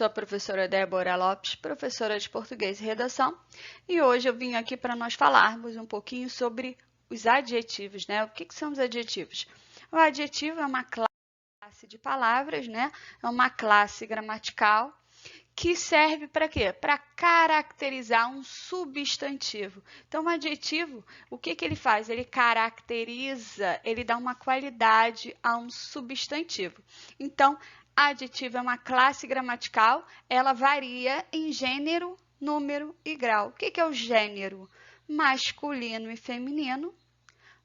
sou a professora Débora Lopes, professora de Português e Redação, e hoje eu vim aqui para nós falarmos um pouquinho sobre os adjetivos, né? O que são os adjetivos? O adjetivo é uma classe de palavras, né? É uma classe gramatical que serve para quê? Para caracterizar um substantivo. Então, o adjetivo, o que ele faz? Ele caracteriza, ele dá uma qualidade a um substantivo. Então, adjetivo é uma classe gramatical, ela varia em gênero, número e grau. O que é o gênero? Masculino e feminino,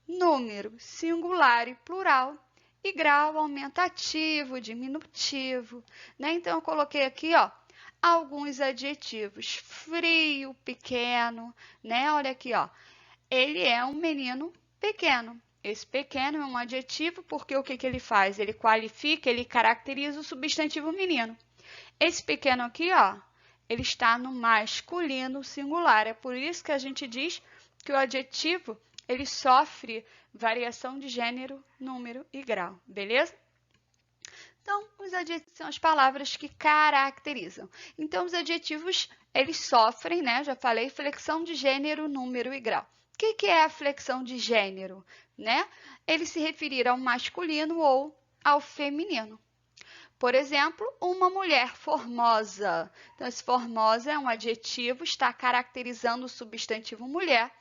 número, singular e plural, e grau, aumentativo, diminutivo, né? Então, eu coloquei aqui, ó, alguns adjetivos. Frio, pequeno, né? Olha aqui, ó. Ele é um menino pequeno. Esse pequeno é um adjetivo porque o que ele faz? Ele qualifica, ele caracteriza o substantivo menino. Esse pequeno aqui, ó, ele está no masculino singular. É por isso que a gente diz que o adjetivo, ele sofre variação de gênero, número e grau, beleza? Então, os adjetivos são as palavras que caracterizam. Então, os adjetivos, eles sofrem, né? Já falei, flexão de gênero, número e grau. O que é a flexão de gênero? Né? Ele se referir ao masculino ou ao feminino. Por exemplo, uma mulher formosa. Então, esse formosa é um adjetivo, está caracterizando o substantivo mulher,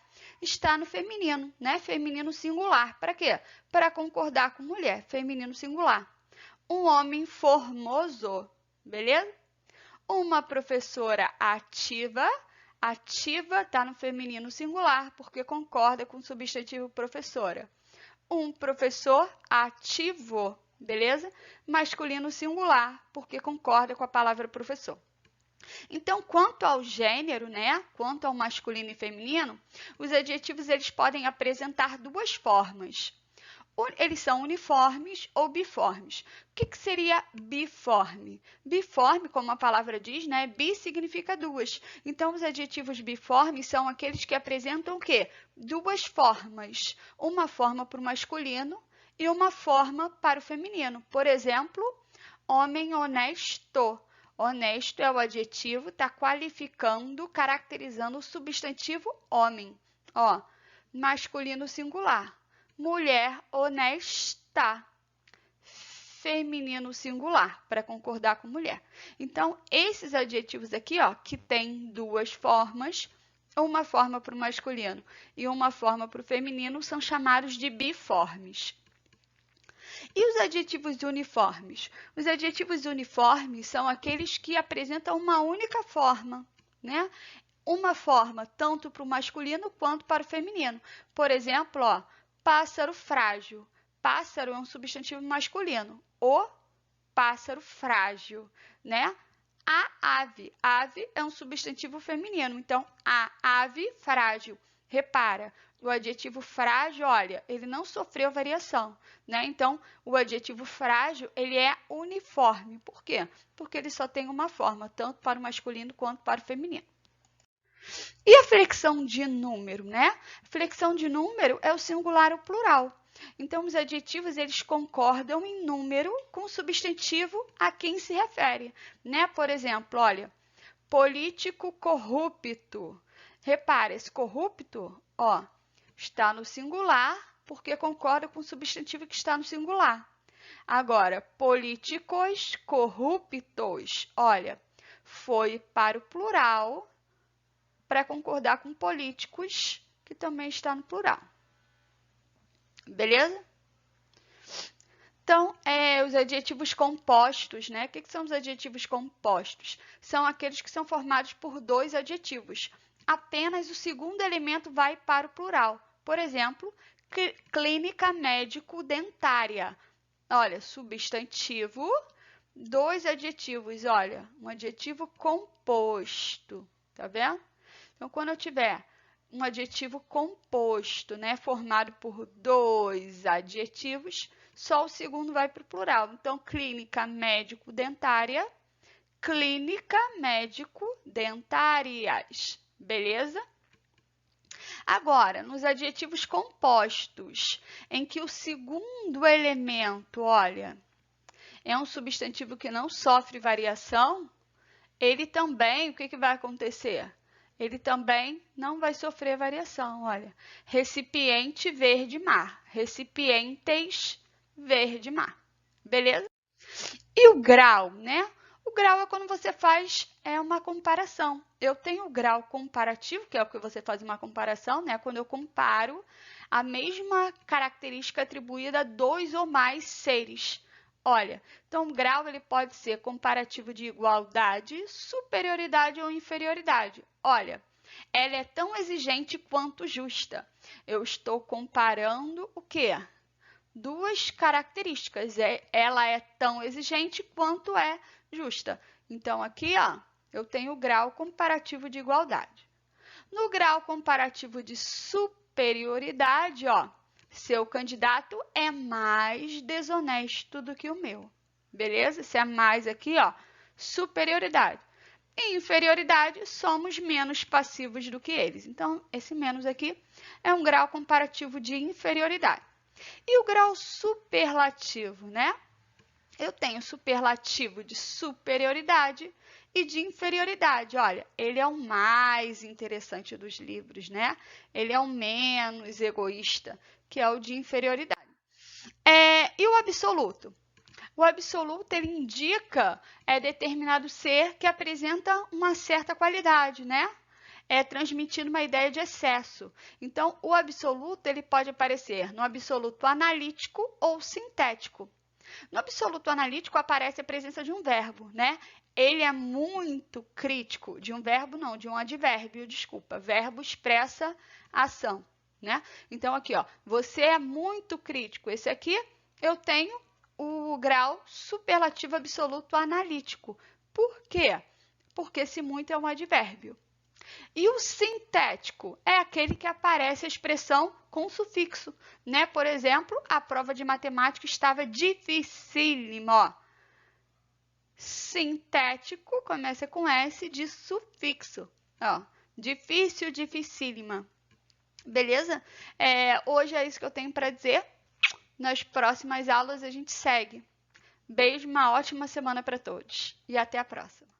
está no feminino, né? Feminino singular. Para quê? Para concordar com mulher, feminino singular. Um homem formoso, beleza? Uma professora ativa, ativa está no feminino singular, porque concorda com o substantivo professora. Um professor ativo, beleza? Masculino singular, porque concorda com a palavra professor. Então, quanto ao gênero, né? Quanto ao masculino e feminino, os adjetivos eles podem apresentar duas formas. Eles são uniformes ou biformes. O que seria biforme? Biforme, como a palavra diz, né? Bi significa duas. Então, os adjetivos biformes são aqueles que apresentam o quê? Duas formas. Uma forma para o masculino e uma forma para o feminino. Por exemplo, homem honesto. Honesto é o adjetivo, está qualificando, caracterizando o substantivo homem. Ó, masculino singular. Mulher honesta, feminino singular, para concordar com mulher. Então, esses adjetivos aqui, ó, que tem duas formas, uma forma para o masculino e uma forma para o feminino, são chamados de biformes. E os adjetivos uniformes? Os adjetivos uniformes são aqueles que apresentam uma única forma, né? Uma forma tanto para o masculino quanto para o feminino. Por exemplo, ó, pássaro frágil. Pássaro é um substantivo masculino. O pássaro frágil, né? A ave. Ave é um substantivo feminino. Então, a ave frágil. Repara, o adjetivo frágil, olha, ele não sofreu variação, né? Então, o adjetivo frágil, ele é uniforme. Por quê? Porque ele só tem uma forma, tanto para o masculino quanto para o feminino. E a flexão de número, né? Flexão de número é o singular ou plural. Então, os adjetivos, eles concordam em número com o substantivo a quem se refere, né? Por exemplo, olha, político corrupto. Repara, esse corrupto, ó, está no singular porque concorda com o substantivo que está no singular. Agora, políticos corruptos, olha, foi para o plural para concordar com políticos, que também está no plural. Beleza? Então, os adjetivos compostos, né? O que são os adjetivos compostos? São aqueles que são formados por dois adjetivos. Apenas o segundo elemento vai para o plural. Por exemplo, clínica médico-dentária. Olha, substantivo, dois adjetivos. Olha, um adjetivo composto. Tá vendo? Então, quando eu tiver um adjetivo composto, né, formado por dois adjetivos, só o segundo vai para o plural. Então, clínica médico-dentária, clínica médico-dentárias. Beleza? Agora, nos adjetivos compostos, em que o segundo elemento, olha, é um substantivo que não sofre variação, ele também, o que vai acontecer? Ele também não vai sofrer variação, olha. Recipiente verde-mar, recipientes verde-mar, beleza? E o grau, né? O grau é quando você faz uma comparação. Eu tenho o grau comparativo, que é o que você faz uma comparação, né? Quando eu comparo a mesma característica atribuída a dois ou mais seres. Olha, então o grau ele pode ser comparativo de igualdade, superioridade ou inferioridade. Olha, ela é tão exigente quanto justa. Eu estou comparando o quê? Duas características. Ela é tão exigente quanto é justa. Então, aqui, ó, eu tenho o grau comparativo de igualdade. No grau comparativo de superioridade, ó, seu candidato é mais desonesto do que o meu. Beleza? Se é mais aqui, ó, superioridade. Em inferioridade, somos menos passivos do que eles. Então, esse menos aqui é um grau comparativo de inferioridade. E o grau superlativo, né? Eu tenho superlativo de superioridade e de inferioridade. Olha, ele é o mais interessante dos livros, né? Ele é o menos egoísta, que é o de inferioridade. E o absoluto? O absoluto, ele indica determinado ser que apresenta uma certa qualidade, né? Transmitindo uma ideia de excesso. Então, o absoluto ele pode aparecer no absoluto analítico ou sintético. No absoluto analítico aparece a presença de um verbo, né? Ele é muito crítico, de um verbo não, de um advérbio, desculpa. Verbo expressa ação, né? Então, aqui, ó, você é muito crítico. Esse aqui eu tenho o grau superlativo absoluto analítico. Por quê? Porque esse muito é um advérbio. E o sintético é aquele que aparece a expressão com sufixo, né? Por exemplo, a prova de matemática estava dificílima. Sintético começa com S de sufixo. Ó, difícil, dificílima. Beleza? Hoje é isso que eu tenho para dizer. Nas próximas aulas a gente segue. Beijo, uma ótima semana para todos e até a próxima.